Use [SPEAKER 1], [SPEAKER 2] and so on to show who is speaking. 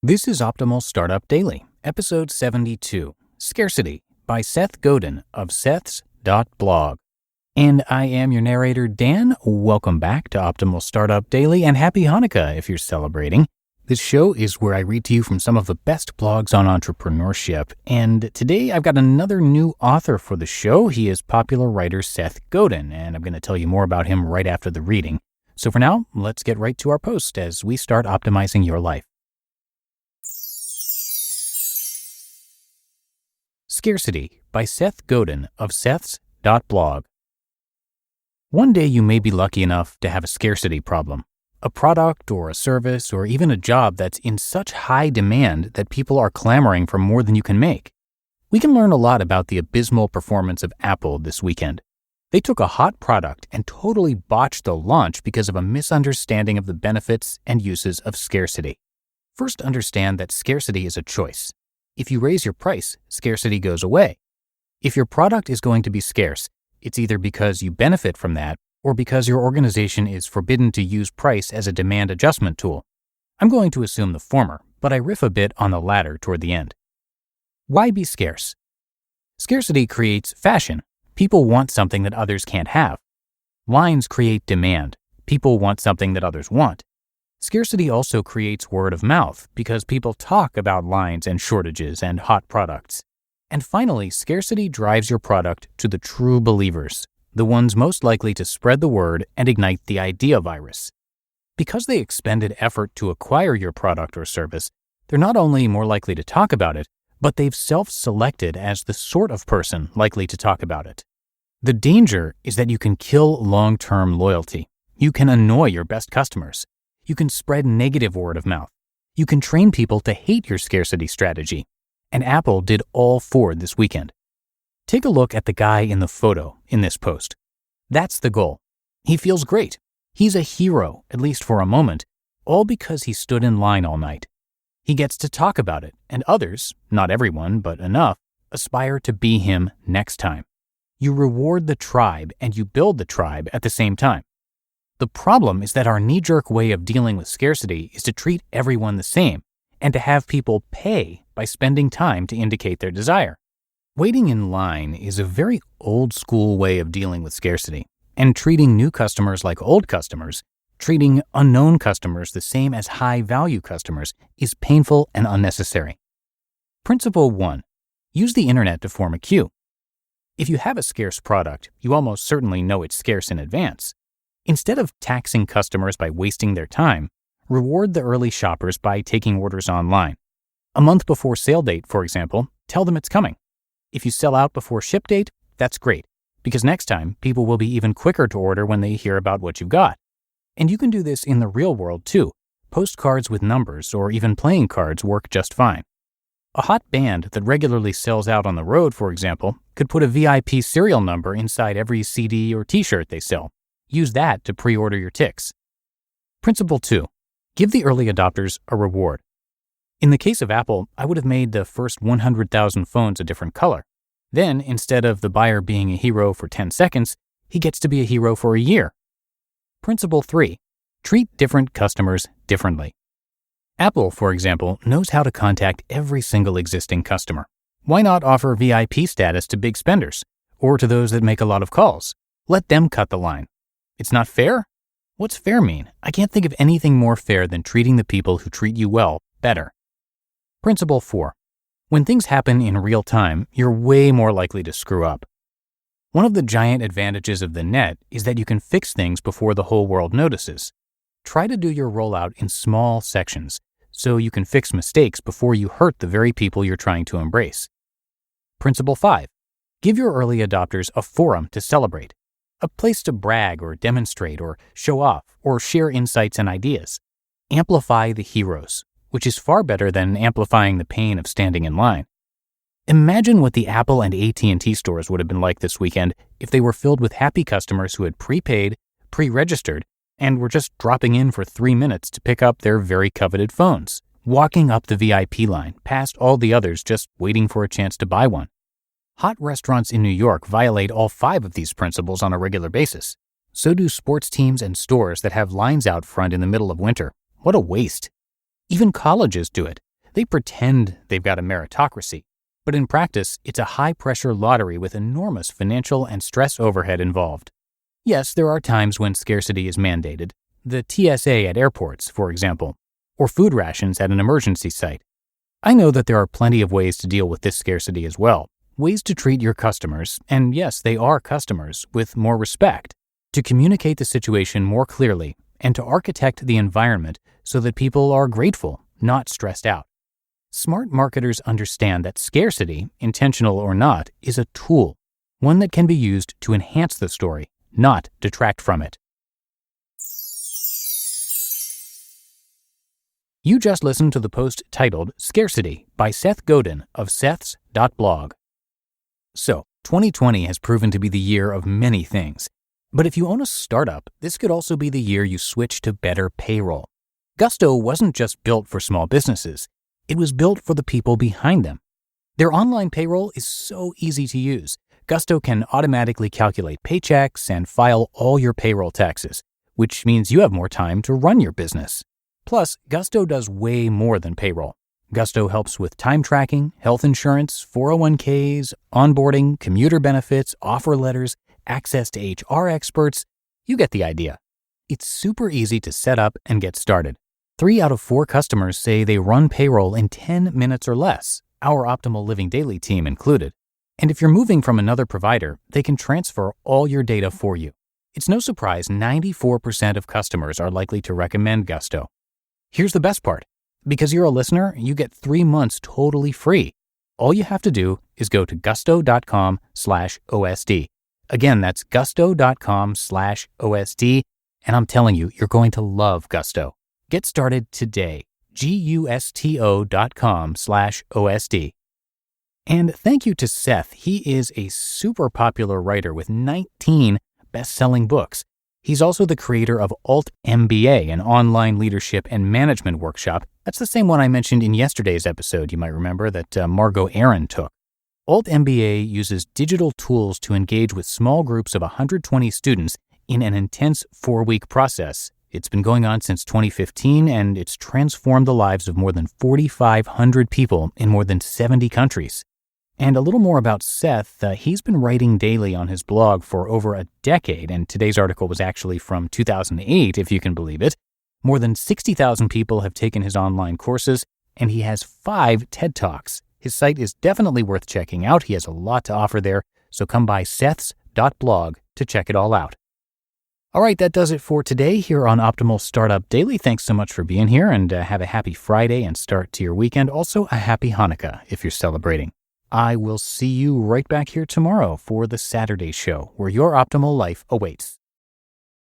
[SPEAKER 1] This is Optimal Startup Daily, episode 72, Scarcity by Seth Godin of Seth's.blog. And I am your narrator, Dan. Welcome back to Optimal Startup Daily, and happy Hanukkah if you're celebrating. This show is where I read to you from some of the best blogs on entrepreneurship, and today I've got another new author for the show. He is popular writer Seth Godin, and I'm going to tell you more about him right after the reading. So for now, let's get right to our post as we start optimizing your life. Scarcity by Seth Godin of Seth's.blog. One day you may be lucky enough to have a scarcity problem, a product or a service or even a job that's in such high demand that people are clamoring for more than you can make. We can learn a lot about the abysmal performance of Apple this weekend. They took a hot product and totally botched the launch because of a misunderstanding of the benefits and uses of scarcity. First, understand that scarcity is a choice. If you raise your price, scarcity goes away. If your product is going to be scarce, it's either because you benefit from that or because your organization is forbidden to use price as a demand adjustment tool. I'm going to assume the former, but I riff a bit on the latter toward the end. Why be scarce? Scarcity creates fashion. People want something that others can't have. Lines create demand. People want something that others want. Scarcity also creates word of mouth because people talk about lines and shortages and hot products. And finally, scarcity drives your product to the true believers, the ones most likely to spread the word and ignite the idea virus. Because they expended effort to acquire your product or service, they're not only more likely to talk about it, but they've self-selected as the sort of person likely to talk about it. The danger is that you can kill long-term loyalty. You can annoy your best customers. You can spread negative word of mouth. You can train people to hate your scarcity strategy. And Apple did all four this weekend. Take a look at the guy in the photo in this post. That's the goal. He feels great. He's a hero, at least for a moment, all because he stood in line all night. He gets to talk about it, and others, not everyone, but enough, aspire to be him next time. You reward the tribe and you build the tribe at the same time. The problem is that our knee-jerk way of dealing with scarcity is to treat everyone the same and to have people pay by spending time to indicate their desire. Waiting in line is a very old-school way of dealing with scarcity, and treating new customers like old customers, treating unknown customers the same as high-value customers is painful and unnecessary. Principle 1. Use the internet to form a queue. If you have a scarce product, you almost certainly know it's scarce in advance. Instead of taxing customers by wasting their time, reward the early shoppers by taking orders online. A month before sale date, for example, tell them it's coming. If you sell out before ship date, that's great, because next time people will be even quicker to order when they hear about what you've got. And you can do this in the real world too. Postcards with numbers or even playing cards work just fine. A hot band that regularly sells out on the road, for example, could put a VIP serial number inside every CD or t-shirt they sell. Use that to pre-order your ticks. Principle 2. Give the early adopters a reward. In the case of Apple, I would have made the first 100,000 phones a different color. Then, instead of the buyer being a hero for 10 seconds, he gets to be a hero for a year. Principle 3. Treat different customers differently. Apple, for example, knows how to contact every single existing customer. Why not offer VIP status to big spenders, or to those that make a lot of calls? Let them cut the line. It's not fair? What's fair mean? I can't think of anything more fair than treating the people who treat you well better. Principle 4. When things happen in real time, you're way more likely to screw up. One of the giant advantages of the net is that you can fix things before the whole world notices. Try to do your rollout in small sections so you can fix mistakes before you hurt the very people you're trying to embrace. Principle 5. Give your early adopters a forum to celebrate. A place to brag or demonstrate or show off or share insights and ideas. Amplify the heroes, which is far better than amplifying the pain of standing in line. Imagine what the Apple and AT&T stores would have been like this weekend if they were filled with happy customers who had prepaid, pre-registered, and were just dropping in for 3 minutes to pick up their very coveted phones, walking up the VIP line past all the others just waiting for a chance to buy one. Hot restaurants in New York violate all 5 of these principles on a regular basis. So do sports teams and stores that have lines out front in the middle of winter. What a waste. Even colleges do it. They pretend they've got a meritocracy, but in practice, it's a high-pressure lottery with enormous financial and stress overhead involved. Yes, there are times when scarcity is mandated. The TSA at airports, for example, or food rations at an emergency site. I know that there are plenty of ways to deal with this scarcity as well, ways to treat your customers, and yes, they are customers, with more respect, to communicate the situation more clearly, and to architect the environment so that people are grateful, not stressed out. Smart marketers understand that scarcity, intentional or not, is a tool, one that can be used to enhance the story, not detract from it. You just listened to the post titled Scarcity by Seth Godin of Seths.blog. So, 2020 has proven to be the year of many things. But if you own a startup, this could also be the year you switch to better payroll. Gusto wasn't just built for small businesses. It was built for the people behind them. Their online payroll is so easy to use. Gusto can automatically calculate paychecks and file all your payroll taxes, which means you have more time to run your business. Plus, Gusto does way more than payroll. Gusto helps with time tracking, health insurance, 401ks, onboarding, commuter benefits, offer letters, access to HR experts. You get the idea. It's super easy to set up and get started. 3 out of 4 customers say they run payroll in 10 minutes or less, our Optimal Living Daily team included. And if you're moving from another provider, they can transfer all your data for you. It's no surprise 94% of customers are likely to recommend Gusto. Here's the best part. Because you're a listener, you get 3 months totally free. All you have to do is go to gusto.com/OSD. Again, that's gusto.com/OSD. And I'm telling you, you're going to love Gusto. Get started today. gusto.com/OSD. And thank you to Seth. He is a super popular writer with 19 best-selling books. He's also the creator of Alt MBA, an online leadership and management workshop. That's the same one I mentioned in yesterday's episode, you might remember, that Margot Aaron took. Alt MBA uses digital tools to engage with small groups of 120 students in an intense 4-week process. It's been going on since 2015, and it's transformed the lives of more than 4,500 people in more than 70 countries. And a little more about Seth, he's been writing daily on his blog for over a decade, and today's article was actually from 2008, if you can believe it. More than 60,000 people have taken his online courses, and he has 5 TED Talks. His site is definitely worth checking out. He has a lot to offer there, so come by Seths.blog to check it all out. All right, that does it for today here on Optimal Startup Daily. Thanks so much for being here, and have a happy Friday and start to your weekend. Also, a happy Hanukkah if you're celebrating. I will see you right back here tomorrow for the Saturday show, where your optimal life awaits.